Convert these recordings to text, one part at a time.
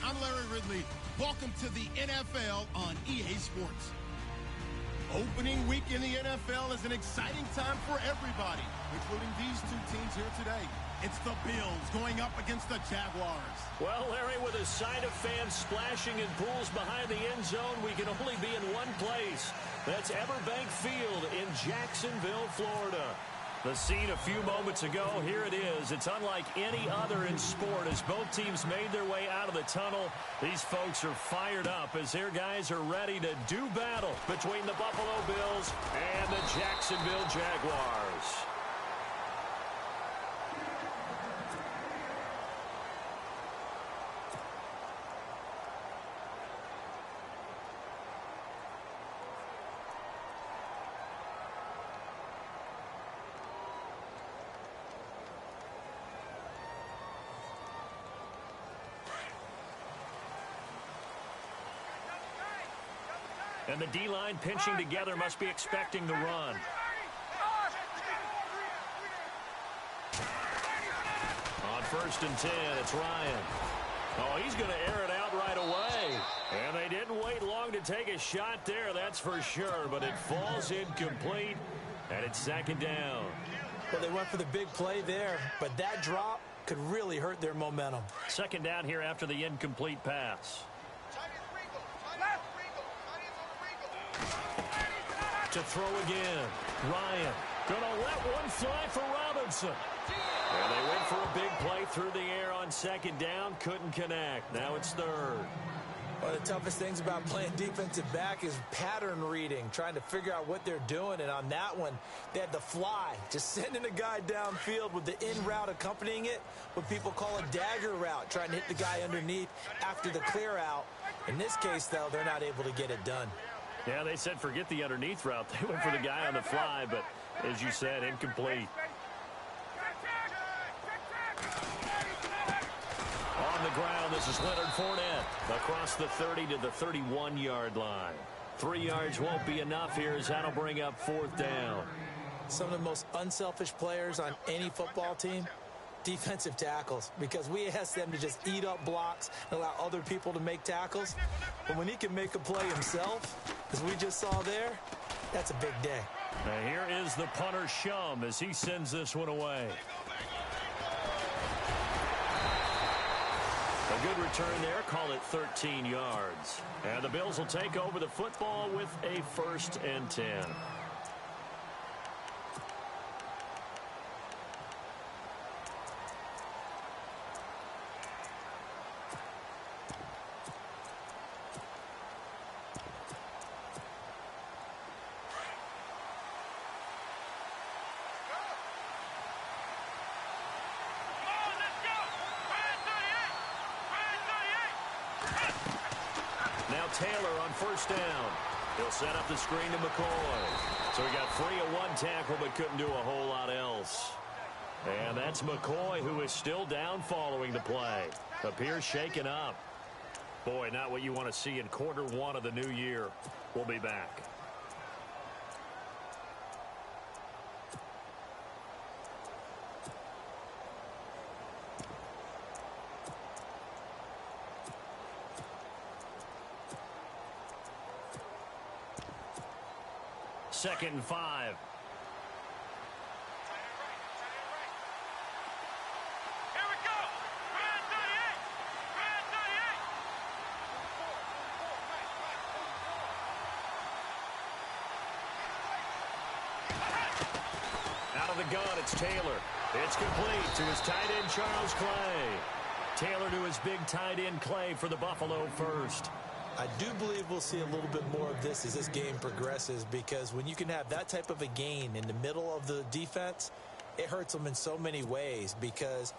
I'm Larry Ridley. Welcome to the NFL on EA Sports. Opening week in the NFL is an exciting time for everybody, including these two teams here today. It's the Bills going up against the Jaguars. Well, Larry, with a sight of fans splashing in pools behind the end zone, we can only be in one place. That's Everbank Field in Jacksonville, Florida. The scene a few moments ago, here it is. It's unlike any other in sport as both teams made their way out of the tunnel. These folks are fired up as their guys are ready to do battle between the Buffalo Bills and the Jacksonville Jaguars. And the D-line pinching together must be expecting the run. On 1st and 10, it's Ryan. Oh, he's going to air it out right away. And they didn't wait long to take a shot there, that's for sure. But it falls incomplete, and it's 2nd down. Well, they went for the big play there, but that drop could really hurt their momentum. 2nd down here after the incomplete pass. To throw again. Ryan gonna let one fly for Robinson. And they went for a big play through the air on 2nd down. Couldn't connect. Now it's 3rd. One of the toughest things about playing defensive back is pattern reading, trying to figure out what they're doing. And on that one, they had the fly, just sending a guy downfield with the in route accompanying it, what people call a dagger route, trying to hit the guy underneath after the clear out. In this case, though, they're not able to get it done. Yeah, they said forget the underneath route. They went for the guy on the fly, but as you said, incomplete. On the ground, this is Leonard Fournette across the 30 to the 31-yard line. 3 yards won't be enough here as that'll bring up 4th down. Some of the most unselfish players on any football team, defensive tackles, because we ask them to just eat up blocks and allow other people to make tackles. But when he can make a play himself, as we just saw there, that's a big day. Now here is the punter Shum as he sends this one away. A good return there, call it 13 yards. And the Bills will take over the football with a 1st and 10. Taylor on 1st down. He'll set up the screen to McCoy. So he got free of one tackle but couldn't do a whole lot else. And that's McCoy, who is still down following the play. Appears shaken up. Boy, not what you want to see in Q1 of the new year. We'll be back. Second and 5. Here we go. Red 38. Red 38. Out of the gun, it's Taylor. It's complete to his tight end, Charles Clay. Taylor to his big tight end, Clay, for the Buffalo first. I do believe we'll see a little bit more of this as this game progresses, because when you can have that type of a gain in the middle of the defense, it hurts them in so many ways, because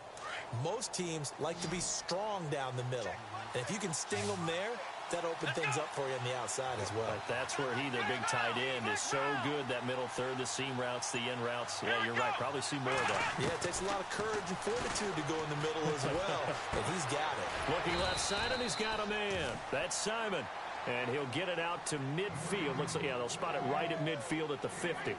most teams like to be strong down the middle. And if you can sting them there, that opens things up for you on the outside as well. But that's where their big tight end, is so good, that middle third, the seam routes, the in routes. Yeah, you're right. Probably see more of that. Yeah, it takes a lot of courage and fortitude to go in the middle as well. But he's got it. Looking left side, and he's got a man. That's Simon. And he'll get it out to midfield. Looks like, yeah, they'll spot it right at midfield at the 50.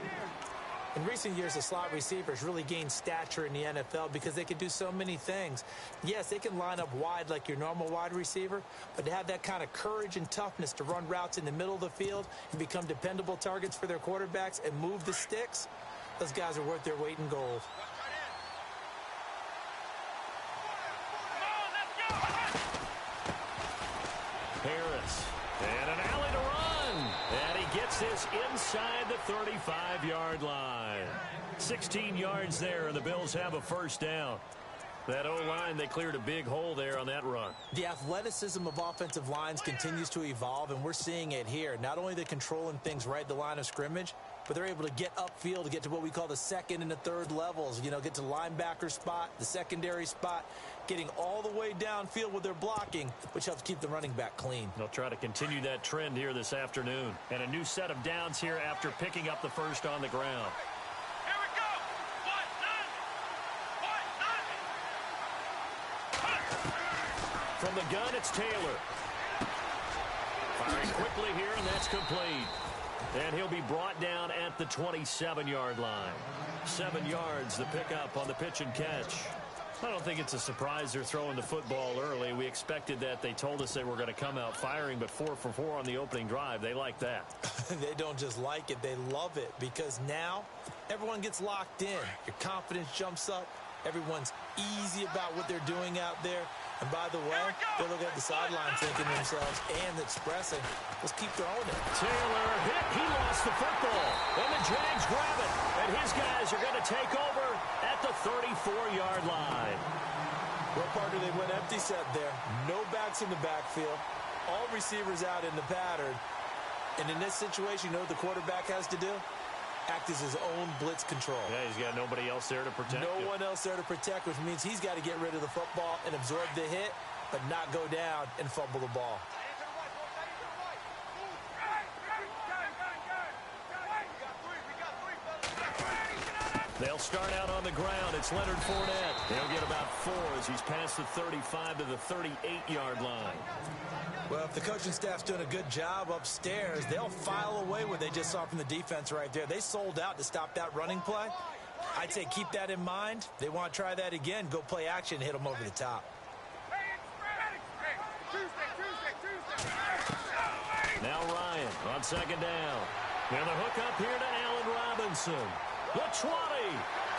In recent years, the slot receivers really gained stature in the NFL because they can do so many things. Yes, they can line up wide like your normal wide receiver, but to have that kind of courage and toughness to run routes in the middle of the field and become dependable targets for their quarterbacks and move the sticks, those guys are worth their weight in gold. Harris, and an alley to run, and he gets this inside the 35-yard line. 16 yards there, and the Bills have a first down. That O-line, they cleared a big hole there on that run. The athleticism of offensive lines continues to evolve, and we're seeing it here. Not only are they controlling things right at the line of scrimmage, but they're able to get upfield to get to what we call the second and the third levels. You know, get to the linebacker spot, the secondary spot, getting all the way downfield with their blocking, which helps keep the running back clean. They'll try to continue that trend here this afternoon. And a new set of downs here after picking up the first on the ground. Here we go. From the gun, it's Taylor. Firing quickly here, and that's complete. And he'll be brought down at the 27-yard line. 7 yards, the pickup on the pitch and catch. I don't think it's a surprise they're throwing the football early. We expected that. They told us they were going to come out firing, but 4 for 4 on the opening drive. They like that. They don't just like it, they love it, because now everyone gets locked in. Your confidence jumps up. Everyone's easy about what they're doing out there. And by the way, they look at the sideline thinking to themselves and expressing, let's keep throwing it. Taylor hit. He lost the football. And the Jags grab it. And his guys are going to take over at the 34-yard line. Well, partner, they went empty set there. No backs in the backfield. All receivers out in the pattern. And in this situation, you know what the quarterback has to do? Act as his own blitz control. Yeah, he's got nobody else there to protect him. No one else there to protect, which means he's got to get rid of the football and absorb the hit, but not go down and fumble the ball. They'll start out on the ground. It's Leonard Fournette. He'll get about 4 as he's past the 35 to the 38-yard line. Well, if the coaching staff's doing a good job upstairs, they'll file away what they just saw from the defense right there. They sold out to stop that running play. I'd say keep that in mind. They want to try that again. Go play action, hit them over the top. Now Ryan on second down. And the hook up here to Allen Robinson. The 20,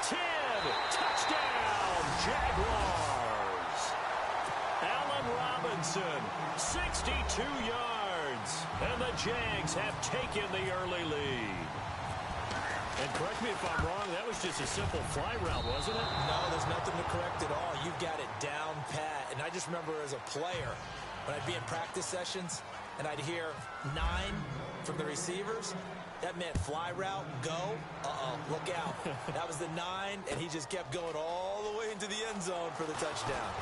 10, touchdown, Jaguars. Allen Robinson, 62 yards. And the Jags have taken the early lead. And correct me if I'm wrong, that was just a simple fly route, wasn't it? No, there's nothing to correct at all. You've got it down pat. And I just remember as a player, when I'd be in practice sessions, and I'd hear 9 from the receivers, that meant fly route, go, look out. That was the 9, and he just kept going all the way into the end zone for the touchdown.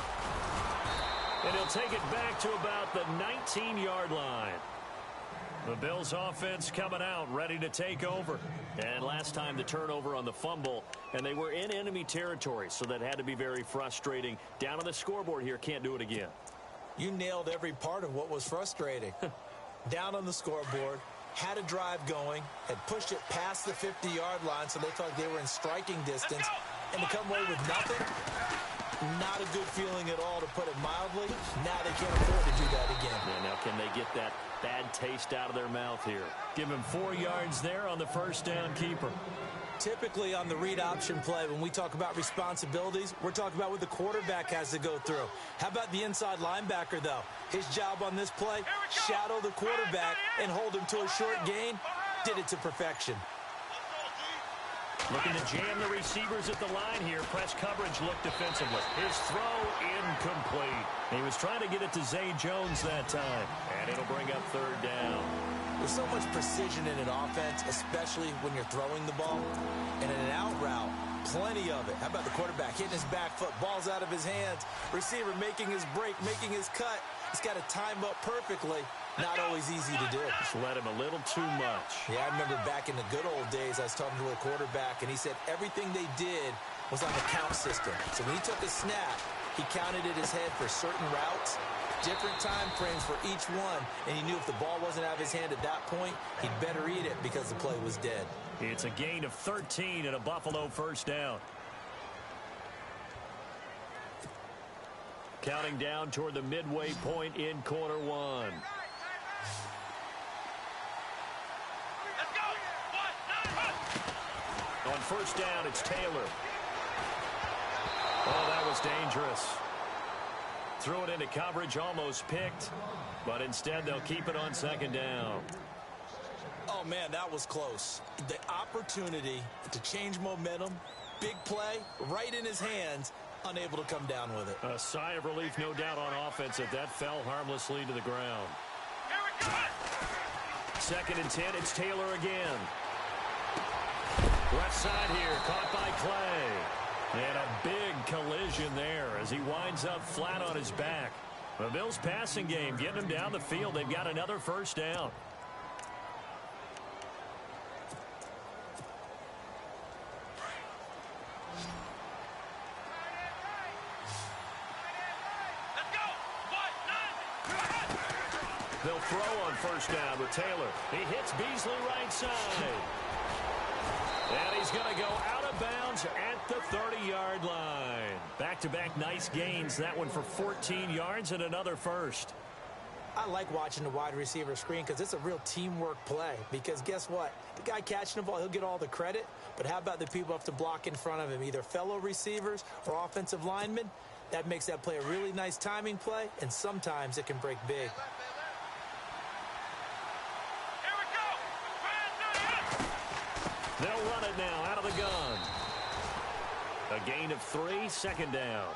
And he'll take it back to about the 19-yard line. The Bills offense coming out, ready to take over. And last time the turnover on the fumble, and they were in enemy territory, so that had to be very frustrating. Down on the scoreboard here, can't do it again. You nailed every part of what was frustrating. Down on the scoreboard, had a drive going, had pushed it past the 50-yard line, so they thought they were in striking distance, and to come away with nothing, not a good feeling at all, to put it mildly. Now they can't afford to do that again. Yeah, now can they get that bad taste out of their mouth here? Give him 4 yards there on the first down keeper. Typically on the read option play, when we talk about responsibilities, we're talking about what the quarterback has to go through. How about the inside linebacker, though? His job on this play, shadow the quarterback and hold him to a short gain. Did it to perfection. Looking to jam the receivers at the line here. Press coverage looked defensively. His throw incomplete. He was trying to get it to Zay Jones that time. And it'll bring up third down. There's so much precision in an offense, especially when you're throwing the ball. And in an out route, plenty of it. How about the quarterback hitting his back foot, ball's out of his hands, receiver making his break, making his cut. He's got to time up perfectly. Not always easy to do. Just let him a little too much. Yeah, I remember back in the good old days, I was talking to a quarterback, and he said everything they did was on the count system. So when he took a snap, he counted in his head for certain routes. different time frames for each one, and he knew if the ball wasn't out of his hand at that point, he'd better eat it because the play was dead. It's a gain of 13 and a Buffalo first down. Counting down toward the midway point in quarter one. Let's go. 1, 9, On first down, it's Taylor. Oh, that was dangerous. Threw it into coverage, almost picked, but instead they'll keep it on second down. Oh, man, that was close. The opportunity to change momentum, big play, right in his hands, unable to come down with it. A sigh of relief, no doubt, on offense that fell harmlessly to the ground. here we go. 2nd and 10, it's Taylor again. Left side here, caught by Clay. And a big collision there as he winds up flat on his back. The Bills' passing game getting him down the field. They've got another first down. Let's go. 1, 9. They'll throw on first down with Taylor. He hits Beasley right side. And he's going to go out of bounds at the 30-yard line. Back-to-back nice gains. That one for 14 yards and another first. I like watching the wide receiver screen because it's a real teamwork play. Because guess what? The guy catching the ball, he'll get all the credit. But how about the people up to block in front of him, either fellow receivers or offensive linemen? That makes that play a really nice timing play, and sometimes it can break big. Here we go. Brand new. They'll run it now out of the gun. A gain of 3, second down.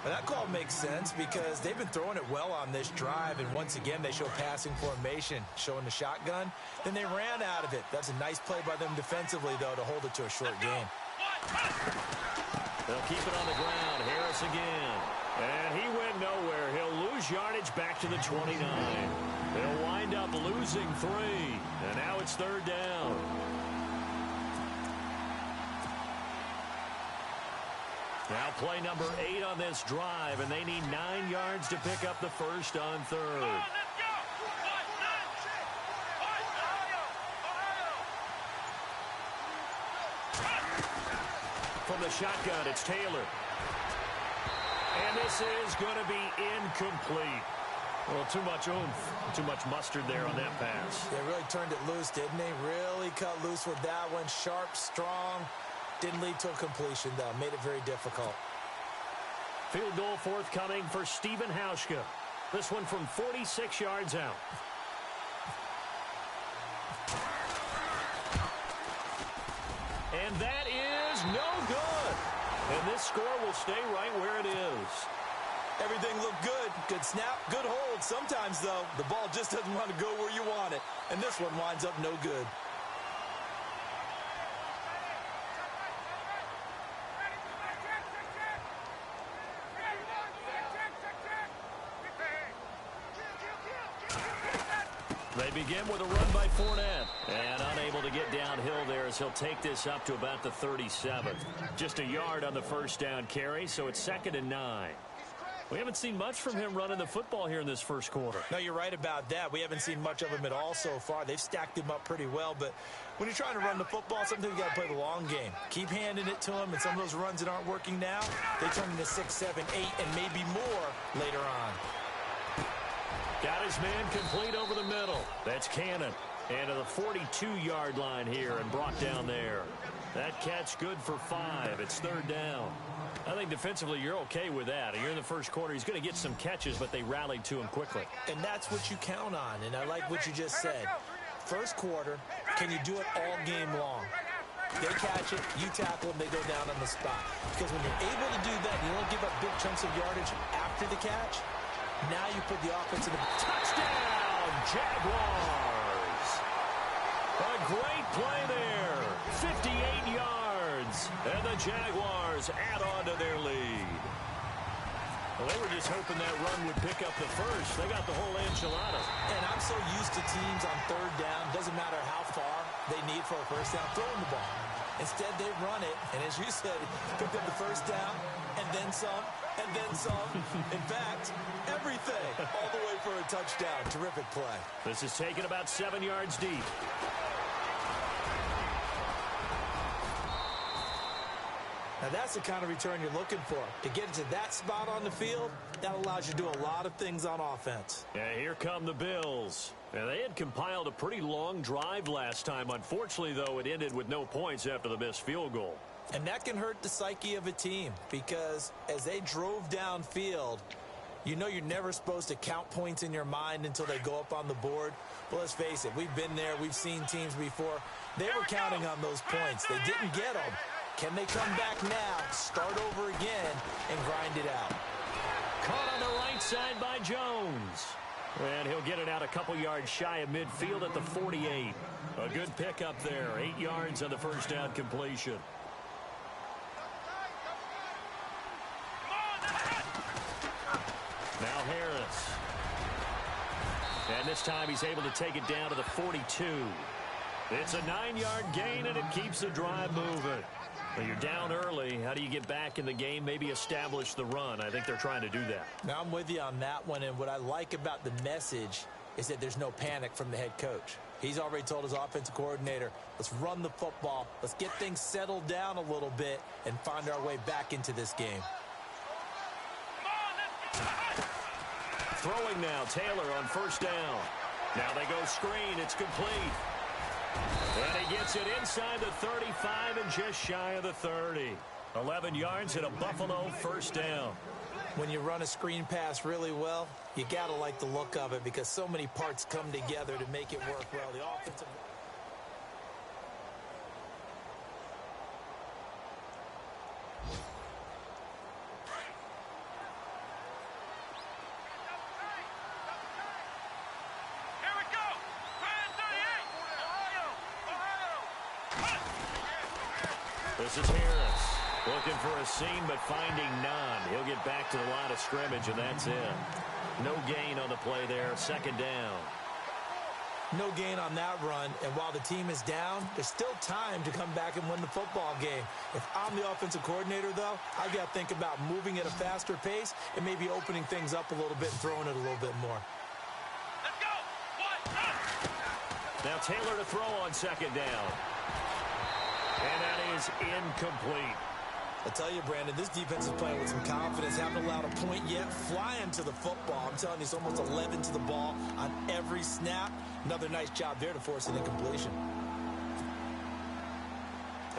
Well, that call makes sense because they've been throwing it well on this drive, and once again they show passing formation, showing the shotgun. Then they ran out of it. That's a nice play by them defensively, though, to hold it to a short gain. They'll keep it on the ground. Harris again. And he went nowhere. He'll lose yardage back to the 29. They'll wind up losing 3. And now it's 3rd down. Now play number 8 on this drive, and they need 9 yards to pick up the first on 3rd. Let's go. 1, 9. From the shotgun, it's Taylor. And this is going to be incomplete. Well, too much oomph, too much mustard there on that pass. They really turned it loose, didn't they? Really cut loose with that one. Sharp, strong. Didn't lead to a completion, though. Made it very difficult. Field goal forthcoming for Stephen Hauschka. This one from 46 yards out. And that is no good. And this score will stay right where it is. Everything looked good. Good snap, good hold. Sometimes, though, the ball just doesn't want to go where you want it. And this one winds up no good. They begin with a run by Fournette. And unable to get downhill there as he'll take this up to about the 37. Just a yard on the first down carry, so it's 2nd and 9. We haven't seen much from him running the football here in this first quarter. No, you're right about that. We haven't seen much of him at all so far. They've stacked him up pretty well, but when you're trying to run the football, sometimes you got to play the long game. Keep handing it to him, and some of those runs that aren't working now, they turn into 6, 7, 8, and maybe more later on. Got his man complete over the middle. That's Cannon. And to the 42-yard line here and brought down there. That catch good for 5. It's 3rd down. I think defensively you're okay with that. You're in the first quarter. He's going to get some catches, but they rallied to him quickly. And that's what you count on, and I like what you just said. First quarter, can you do it all game long? They catch it, you tackle them, they go down on the spot. Because when you're able to do that, you don't give up big chunks of yardage after the catch. Now you put the offense in the Touchdown, Jaguars! A great play there. 58 yards. And the Jaguars add on to their lead. Well, they were just hoping that run would pick up the first. They got the whole enchilada. And I'm so used to teams on 3rd down, doesn't matter how far they need for a first down, throw them the ball. Instead, they run it, and as you said, picked up the first down, and then some, and then some. In fact, everything, all the way for a touchdown. Terrific play. This is taken about 7 yards deep. Now, that's the kind of return you're looking for. To get it to that spot on the field, that allows you to do a lot of things on offense. Yeah, here come the Bills. And they had compiled a pretty long drive last time. Unfortunately, though, it ended with no points after the missed field goal. And that can hurt the psyche of a team because as they drove downfield, you know you're never supposed to count points in your mind until they go up on the board. Well, let's face it, we've been there. We've seen teams before. They were counting on those points. They didn't get them. Can they come back now, start over again, and grind it out? Caught on the right side by Jones. And he'll get it out a couple yards shy of midfield at the 48. A good pickup there. 8 yards on the first down completion. Now Harris. And this time he's able to take it down to the 42. It's a 9-yard gain, and it keeps the drive moving. Well, you're down early. How do you get back in the game, maybe establish the run? I think they're trying to do that. Now, I'm with you on that one, and what I like about the message is that there's no panic from the head coach. He's already told his offensive coordinator, let's run the football, let's get things settled down a little bit and find our way back into this game. Throwing now, Taylor on first down. Now they go screen, it's complete. And he gets it inside the 35 and just shy of the 30. 11 yards and a Buffalo first down. When you run a screen pass really well, you got to like the look of it because so many parts come together to make it work well. The offensive... This is Harris. Looking for a seam, but finding none. He'll get back to the line of scrimmage, and that's it. No gain on the play there. Second down. No gain on that run, and while the team is down, there's still time to come back and win the football game. If I'm the offensive coordinator, though, I've got to think about moving at a faster pace and maybe opening things up a little bit and throwing it a little bit more. Let's go. Now Taylor to throw on second down. And that is incomplete. I tell you, Brandon, this defense is playing with some confidence. Haven't allowed a point yet. Flying to the football. I'm telling you, it's almost 11 to the ball on every snap. Another nice job there to force an incompletion.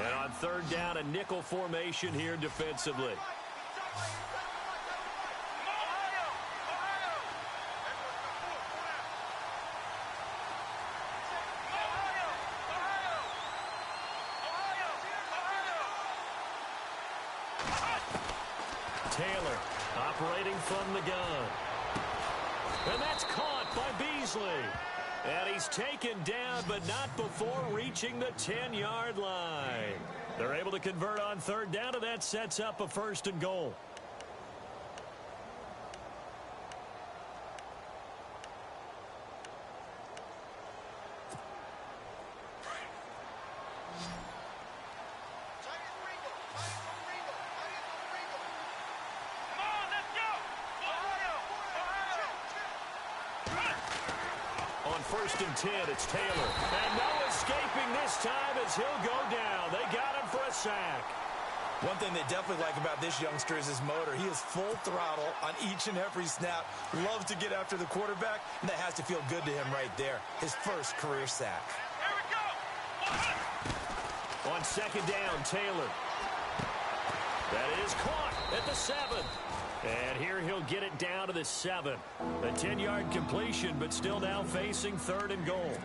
And on third down, a nickel formation here defensively. Taylor operating from the gun. And that's caught by Beasley. And he's taken down, but not before reaching the 10-yard line. They're able to convert on third down, and that sets up a first and goal. First and 10, it's Taylor. And no escaping this time as he'll go down. They got him for a sack. One thing they definitely like about this youngster is his motor. He is full throttle on each and every snap. Loves to get after the quarterback, and that has to feel good to him right there. His first career sack. Here we go. On second down, Taylor. That is caught at the 7. And here he'll get it down to the 7. A 10-yard completion, but still now facing third and goal.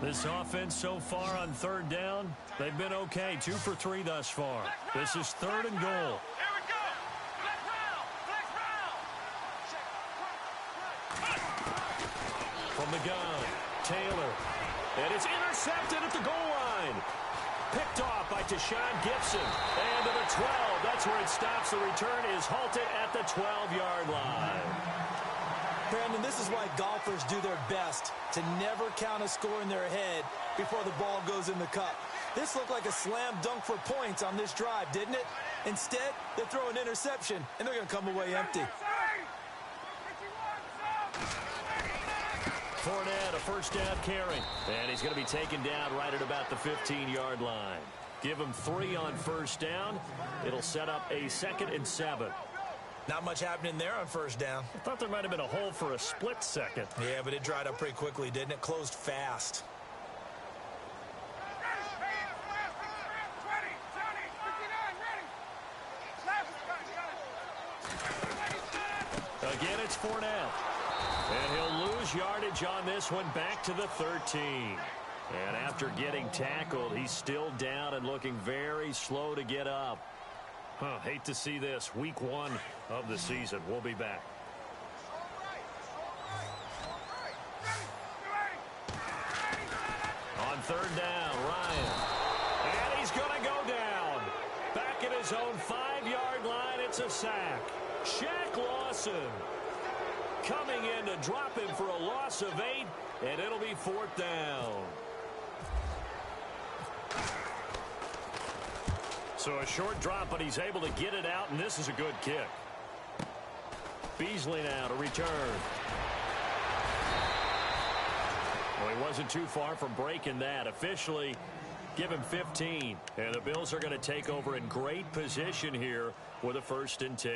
This offense so far on third down, they've been okay. 2 for 3 thus far. This is third and goal. Here we go. Flex round. From the gun, Taylor. And it's intercepted at the goal line. Picked off by Tashawn Gibson. And to the 12. That's where it stops. The return is halted at the 12-yard line. Brandon, this is why golfers do their best to never count a score in their head before the ball goes in the cup. This looked like a slam dunk for points on this drive, didn't it? Instead, they throw an interception, and they're going to come away empty. Fournette, a first down carry. And he's going to be taken down right at about the 15-yard line. Give him 3 on first down. It'll set up a 2nd and 7. Not much happening there on first down. I thought there might have been a hole for a split second. Yeah, but it dried up pretty quickly, didn't it? Closed fast. Again, it's Fournette. And he'll lose yardage on this one back to the 13. And after getting tackled, he's still down and looking very slow to get up. Hate to see this. Week 1 of the season. We'll be back. On third down, Ryan. And he's going to go down. Back at his own 5-yard line, it's a sack. Shaq Lawson coming in to drop him for a loss of 8, and it'll be 4th down. So a short drop, but he's able to get it out, and this is a good kick. Beasley now to return. Well, he wasn't too far from breaking that. Officially, give him 15. And the Bills are going to take over in great position here with a 1st and 10.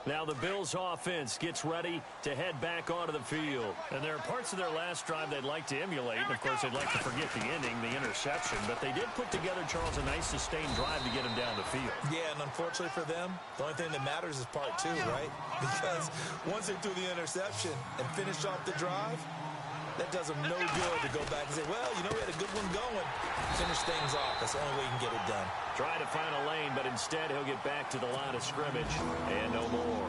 Now the Bills offense gets ready to head back onto the field. And there are parts of their last drive they'd like to emulate. And, of course, they'd like to forget the ending, the interception. But they did put together, Charles, a nice sustained drive to get him down the field. Yeah, and unfortunately for them, the only thing that matters is part 2, right? Because once they threw the interception and finished off the drive, that does them no good to go back and say, well, you know, we had a good one going. Finish things off. That's the only way you can get it done. Try to find a lane, but instead he'll get back to the line of scrimmage and no more.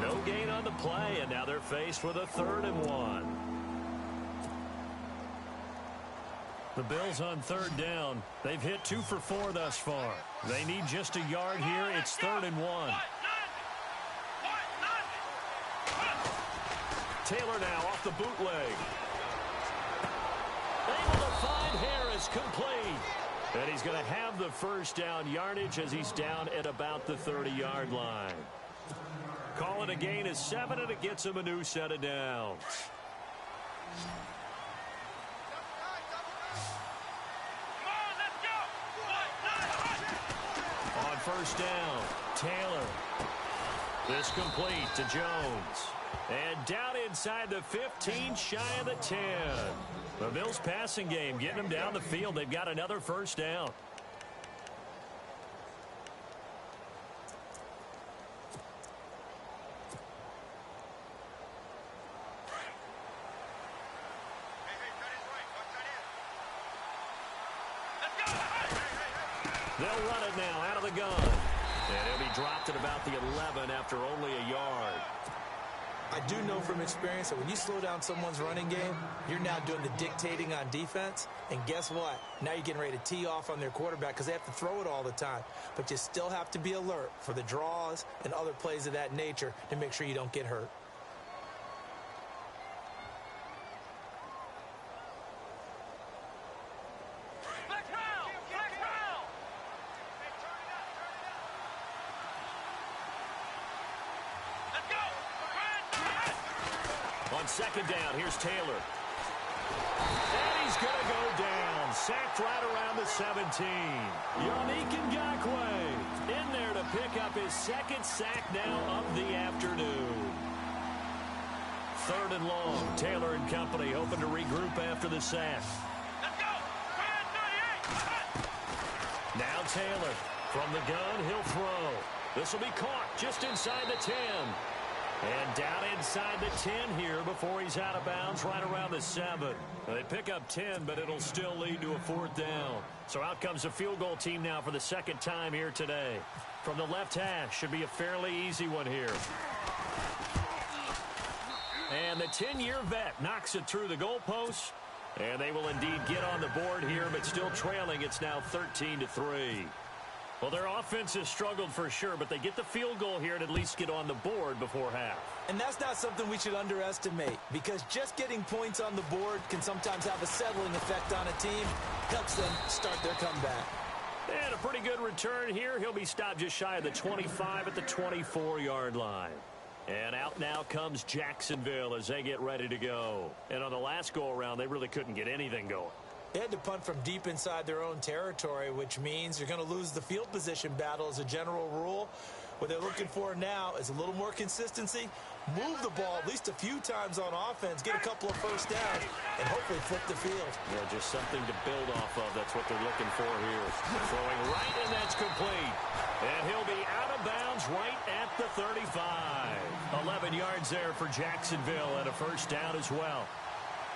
No gain on the play, and now they're faced with a 3rd and 1. The Bills on 3rd down. They've hit 2 for 4 thus far. They need just a yard here. It's 3rd and 1. Taylor now off the bootleg. Able to find Harris, complete. And he's going to have the first down yardage as he's down at about the 30-yard line. Call it a gain of 7, and it gets him a new set of downs. On first down, Taylor. This complete to Jones. And down inside the 15, shy of the 10. The Bills passing game getting them down the field. They've got another first down. They'll run it now out of the gun. And it'll be dropped at about the 11 after only a yard. I do know from experience that when you slow down someone's running game, you're now doing the dictating on defense. And guess what? Now you're getting ready to tee off on their quarterback because they have to throw it all the time. But you still have to be alert for the draws and other plays of that nature to make sure you don't get hurt. On second down, here's Taylor. And he's going to go down. Sacked right around the 17. Yannick Ngakoue in there to pick up his 2nd sack now of the afternoon. 3rd and long. Taylor and company hoping to regroup after the sack. Let's go. Now Taylor. From the gun, he'll throw. This will be caught just inside the 10. And down inside the 10 here before he's out of bounds right around the 7. They pick up 10, but it'll still lead to a 4th down. So out comes the field goal team now for the 2nd time here today. From the left hash, should be a fairly easy one here. And the 10-year vet knocks it through the goalpost. And they will indeed get on the board here, but still trailing. It's now 13-3. Well, their offense has struggled for sure, but they get the field goal here and at least get on the board before half. And that's not something we should underestimate, because just getting points on the board can sometimes have a settling effect on a team. Helps them start their comeback. And a pretty good return here. He'll be stopped just shy of the 25 at the 24-yard line. And out now comes Jacksonville as they get ready to go. And on the last go-around, they really couldn't get anything going. They had to punt from deep inside their own territory, which means you're going to lose the field position battle as a general rule. What they're looking for now is a little more consistency, move the ball at least a few times on offense, get a couple of first downs, and hopefully flip the field. Yeah, just something to build off of. That's what they're looking for here. Throwing right, and that's complete. And he'll be out of bounds right at the 35. 11 yards there for Jacksonville and a first down as well.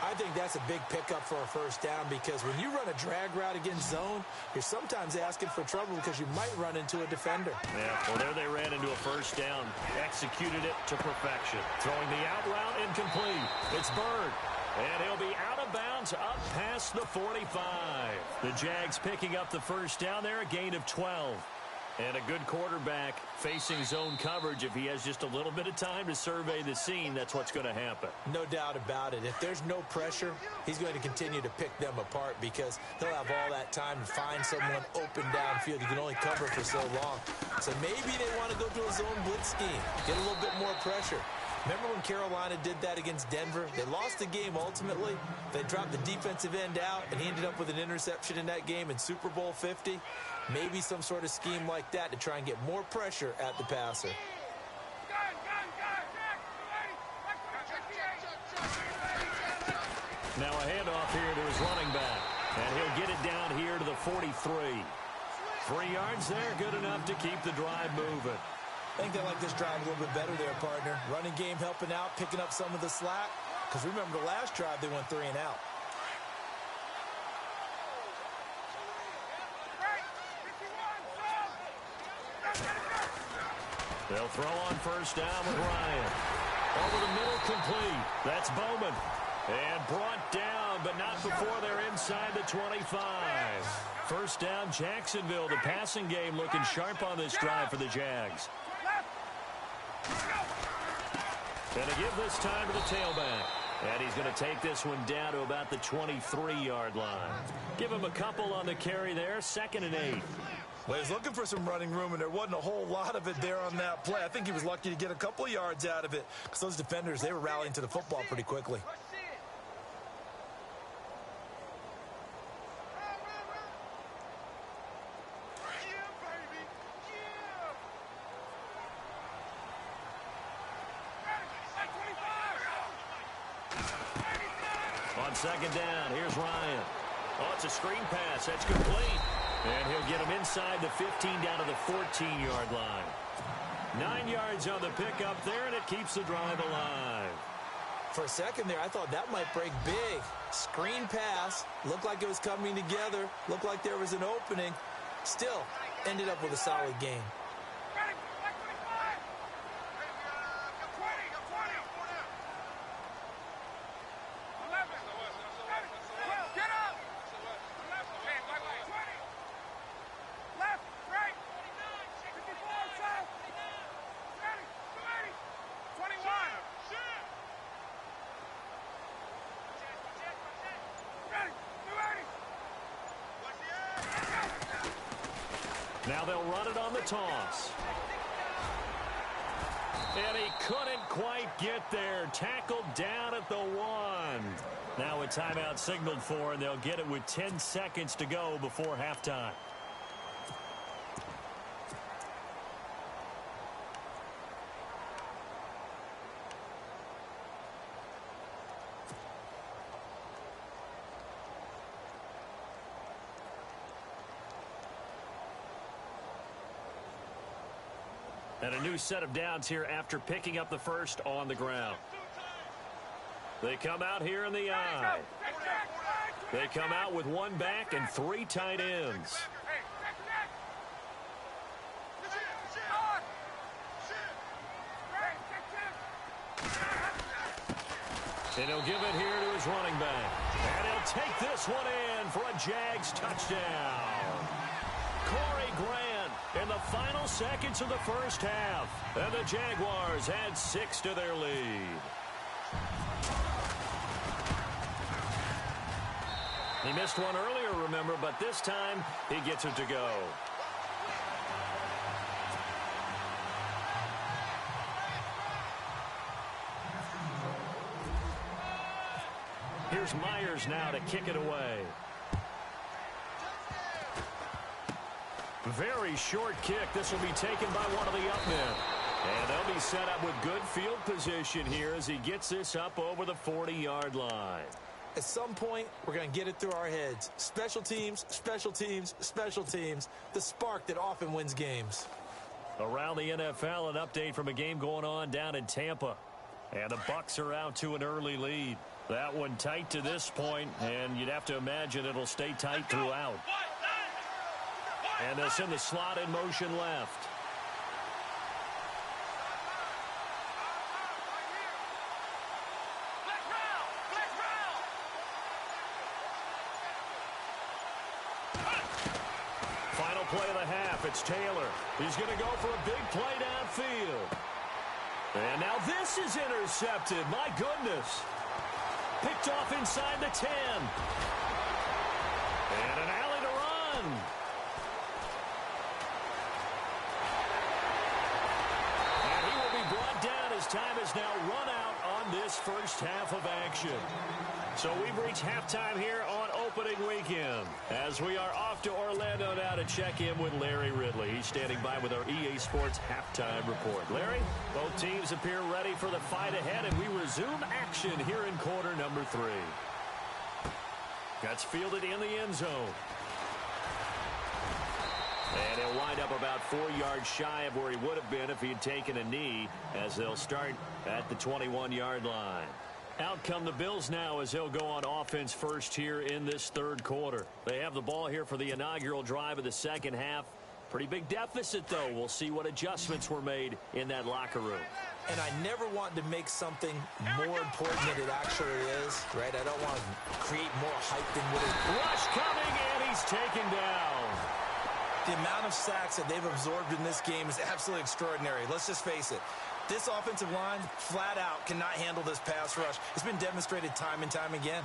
I think that's a big pickup for a first down, because when you run a drag route against zone, you're sometimes asking for trouble because you might run into a defender. Yeah, well, there they ran into a first down. Executed it to perfection. Throwing the out route incomplete. It's Bird. And he'll be out of bounds up past the 45. The Jags picking up the first down there, a gain of 12. And a good quarterback facing zone coverage. If he has just a little bit of time to survey the scene, that's what's going to happen. No doubt about it. If there's no pressure, he's going to continue to pick them apart, because he'll have all that time to find someone open downfield. You can only cover for so long. So maybe they want to go to a zone blitz scheme, get a little bit more pressure. Remember when Carolina did that against Denver? They lost the game ultimately. They dropped the defensive end out, and he ended up with an interception in that game in Super Bowl 50. Maybe some sort of scheme like that to try and get more pressure at the passer. Now a handoff here to his running back. And he'll get it down here to the 43. 3 yards there, good enough to keep the drive moving. I think they like this drive a little bit better there, partner. Running game helping out, picking up some of the slack. Because remember, the last drive, they went 3 and out. They'll throw on first down with Ryan. Over the middle, complete. That's Bowman. And brought down, but not before they're inside the 25. First down, Jacksonville. The passing game looking sharp on this drive for the Jags. And to give this time to the tailback. And he's going to take this one down to about the 23-yard line. Give him a couple on the carry there. 2nd and 8. Well, he was looking for some running room, and there wasn't a whole lot of it there on that play. I think he was lucky to get a couple of yards out of it, because those defenders, they were rallying to the football pretty quickly. On 2nd down, here's Ryan. Oh, it's a screen pass. That's complete. And he'll get him inside the 15 down to the 14-yard line. 9 yards on the pickup there, and it keeps the drive alive. For a second there, I thought that might break big. Screen pass. Looked like it was coming together. Looked like there was an opening. Still, ended up with a solid game. Now they'll run it on the toss. And he couldn't quite get there. Tackled down at the 1. Now a timeout signaled for, and they'll get it with 10 seconds to go before halftime. And a new set of downs here after picking up the first on the ground. They come out here in the I. They come out with 1 back and 3 tight ends. And he'll give it here to his running back. And he'll take this one in for a Jags touchdown. Corey Grant the final seconds of the first half. And the Jaguars add 6 to their lead. He missed one earlier, remember, but this time he gets it to go. Here's Myers now to kick it away. Very short kick. This will be taken by one of the up men. And they'll be set up with good field position here as he gets this up over the 40-yard line. At some point, we're going to get it through our heads. Special teams, special teams, special teams. The spark that often wins games. Around the NFL, an update from a game going on down in Tampa. And the Bucs are out to an early lead. That one tight to this point, and you'd have to imagine it'll stay tight throughout. And this in the slot in motion left. Final play of the half, it's Taylor. He's going to go for a big play downfield. And now this is intercepted. My goodness. Picked off inside the 10. And an alley to run. And he will be brought down as time is now run out on this first half of action. So we've reached halftime here on opening weekend as we are off to Orlando now to check in with Larry Ridley. He's standing by with our EA Sports halftime report. Larry, both teams appear ready for the fight ahead, and we resume action here in quarter number 3. That's fielded in the end zone. And he'll wind up about 4 yards shy of where he would have been if he had taken a knee, as they'll start at the 21-yard line. Out come the Bills now as they'll go on offense first here in this third quarter. They have the ball here for the inaugural drive of the second half. Pretty big deficit, though. We'll see what adjustments were made in that locker room. And I never want to make something more important than it actually is, right? I don't want to create more hype than what it is. Rush coming, and he's taken down. The amount of sacks that they've absorbed in this game is absolutely extraordinary. Let's just face it. This offensive line, flat out, cannot handle this pass rush. It's been demonstrated time and time again.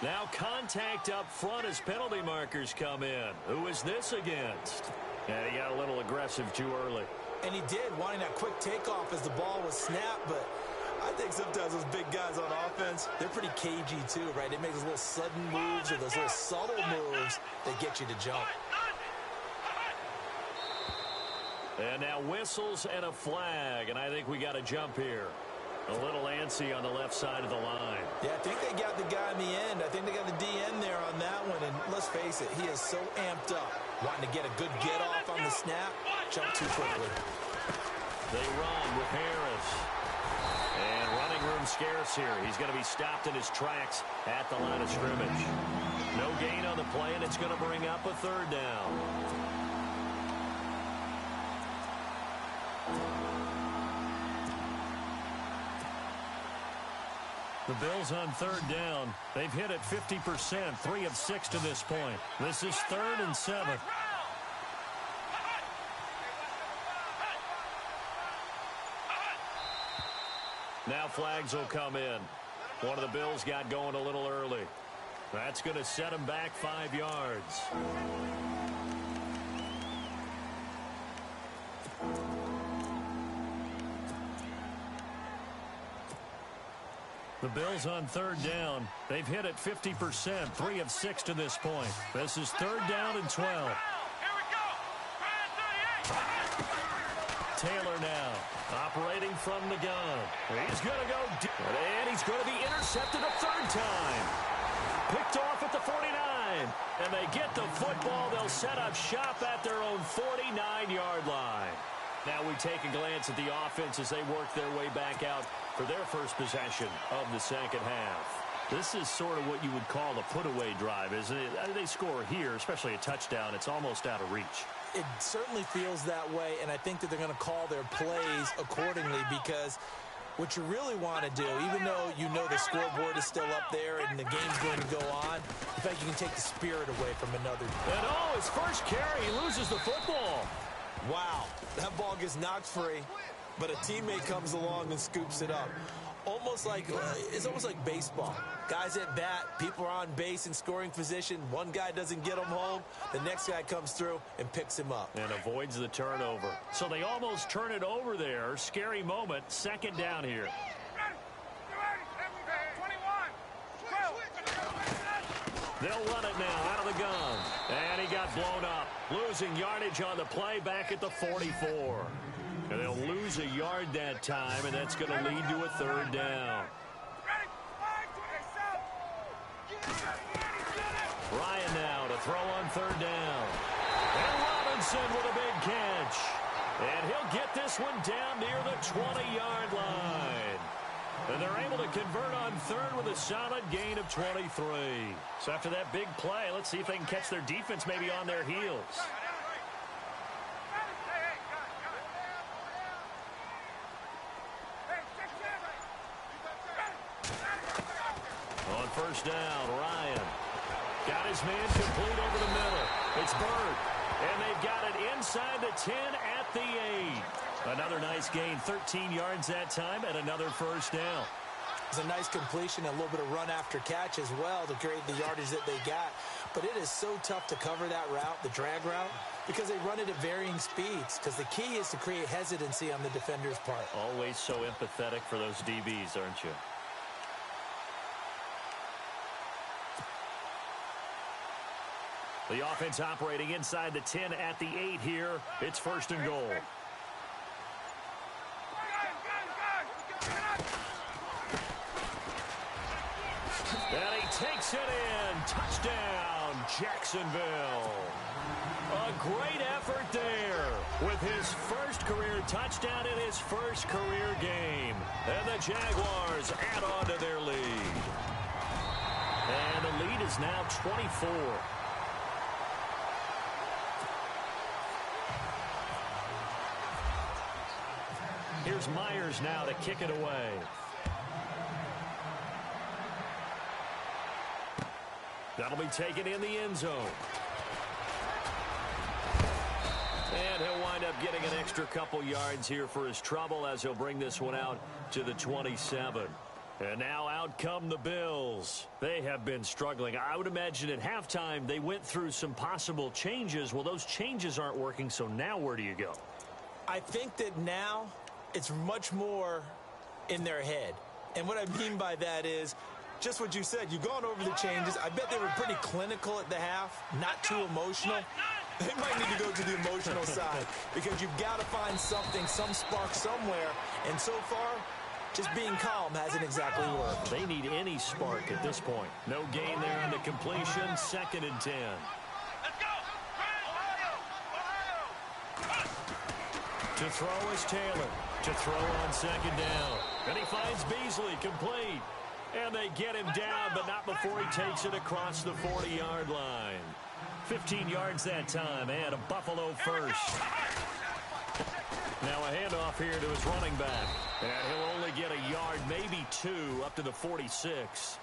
Now contact up front as penalty markers come in. Who is this against? And he got a little aggressive too early. And he did, wanting that quick takeoff as the ball was snapped, but I think sometimes those big guys on offense, they're pretty cagey too, right? They make those little sudden moves or those little subtle moves that get you to jump. And now whistles and a flag, and I think we got a jump here. A little antsy on the left side of the line. Yeah, I think they got the guy in the end. I think they got the DN there on that one, and let's face it, he is so amped up, wanting to get a good get off on the snap, jump too quickly. They run with Harris. And running room scarce here. He's going to be stopped in his tracks at the line of scrimmage. No gain on the play, and it's going to bring up a third down. The Bills on third down. They've hit it 50%, 3 of 6 to this point. This is 3rd and 7. Now flags will come in. One of the Bills got going a little early. That's going to set him back 5 yards. The Bills on third down. They've hit it 50%, 3 of 6 to this point. This is 3rd down and 12. Taylor now operating from the gun. He's going to go deep, and he's going to be intercepted a 3rd time. Picked off at the 49, and they get the football. They'll set up shop at their own 49-yard line. Now we take a glance at the offense as they work their way back out for their first possession of the second half. This is sort of what you would call a put-away drive, isn't it? They score here, especially a touchdown. It's almost out of reach. It certainly feels that way, and I think that they're going to call their plays accordingly because What you really want to do, even though you know the scoreboard is still up there and the game's going to go on, in fact, you can take the spirit away from another. And his first carry, he loses the football. Wow, that ball gets knocked free, but a teammate comes along and scoops it up. It's almost like baseball. Guys at bat, people are on base in scoring position. One guy doesn't get him home. The next guy comes through and picks him up. And avoids the turnover. So they almost turn it over there. Scary moment. Second down here. They'll run it now out of the gun. And he got blown up. Losing yardage on the play back at the 44. And they'll lose a yard that time, and that's going to lead to a third down. Ryan now to throw on third down. And Robinson with a big catch. And he'll get this one down near the 20-yard line. And they're able to convert on third with a solid gain of 23. So after that big play, let's see if they can catch their defense maybe on their heels. On first down, Ryan got his man complete over the middle. It's Bird, and they've got it inside the 10 at the 8. Another nice gain, 13 yards that time, and another first down. It's a nice completion, a little bit of run after catch as well to create the yardage that they got. But it is so tough to cover that route, the drag route, because they run it at varying speeds. Because the key is to create hesitancy on the defender's part. Always so empathetic for those DBs, aren't you? The offense operating inside the 10 at the 8 here. It's first and goal. And he takes it in. Touchdown, Jacksonville. A great effort there with his first career touchdown in his first career game. And the Jaguars add on to their lead. And the lead is now 24. Here's Myers now to kick it away. That'll be taken in the end zone. And he'll wind up getting an extra couple yards here for his trouble as he'll bring this one out to the 27. And now out come the Bills. They have been struggling. I would imagine at halftime they went through some possible changes. Well, those changes aren't working, so now where do you go? I think that now it's much more in their head. And what I mean by that is just what you said. You've gone over the changes. I bet they were pretty clinical at the half, not too emotional. They might need to go to the emotional side because you've got to find something, some spark somewhere. And so far, just being calm hasn't exactly worked. They need any spark at this point. No gain there on the completion. Second and 10. To throw is Taylor. To throw on second down. And he finds Beasley complete. And they get him down, but not before he takes it across the 40-yard line. 15 yards that time, and a Buffalo first. Now a handoff here to his running back. And he'll only get a yard, maybe two, up to the 46.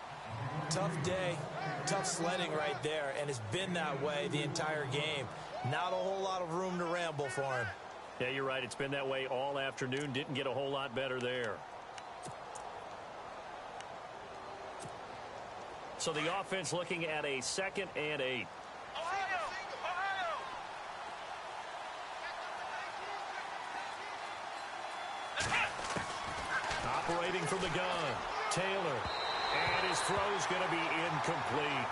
Tough day, tough sledding right there, and it's been that way the entire game. Not a whole lot of room to ramble for him. Yeah, you're right. It's been that way all afternoon. Didn't get a whole lot better there. So the offense looking at a 2nd and 8. Operating from the gun, Taylor. And his throw's going to be incomplete.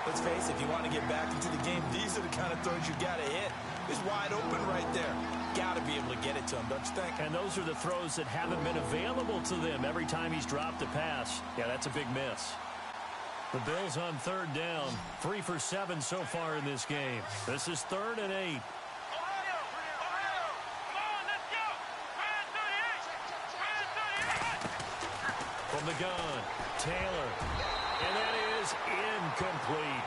Let's face it, if you want to get back into the game, these are the kind of throws you got to hit. He's wide open right there. Got to be able to get it to him, don't you think? And those are the throws that haven't been available to them every time he's dropped a pass. Yeah, that's a big miss. The Bills on third down, 3 for 7 so far in this game. This is 3rd and 8. From the gun, Taylor. And that is incomplete.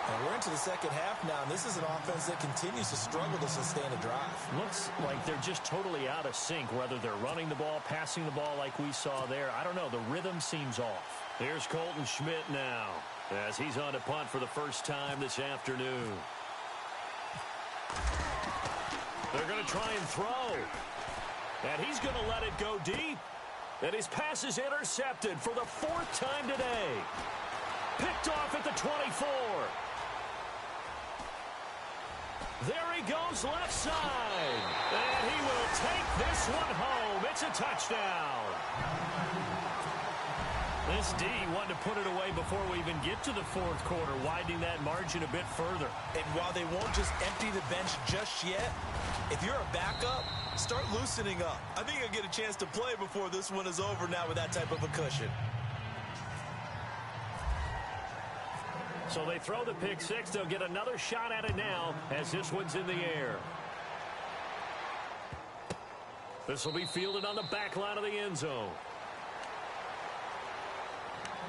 And we're into the second half now, and this is an offense that continues to struggle to sustain a drive. Looks like they're just totally out of sync, whether they're running the ball, passing the ball like we saw there. I don't know. The rhythm seems off. Here's Colton Schmidt now as he's on to punt for the first time this afternoon. They're going to try and throw. And he's going to let it go deep. And his pass is intercepted for the fourth time today. Picked off at the 24. There he goes left side. And he will take this one home. It's a touchdown. This D wanted to put it away before we even get to the fourth quarter, widening that margin a bit further. And while they won't just empty the bench just yet, if you're a backup, start loosening up. I think you'll get a chance to play before this one is over now with that type of a cushion. So they throw the pick six. They'll get another shot at it now as this one's in the air. This will be fielded on the back line of the end zone.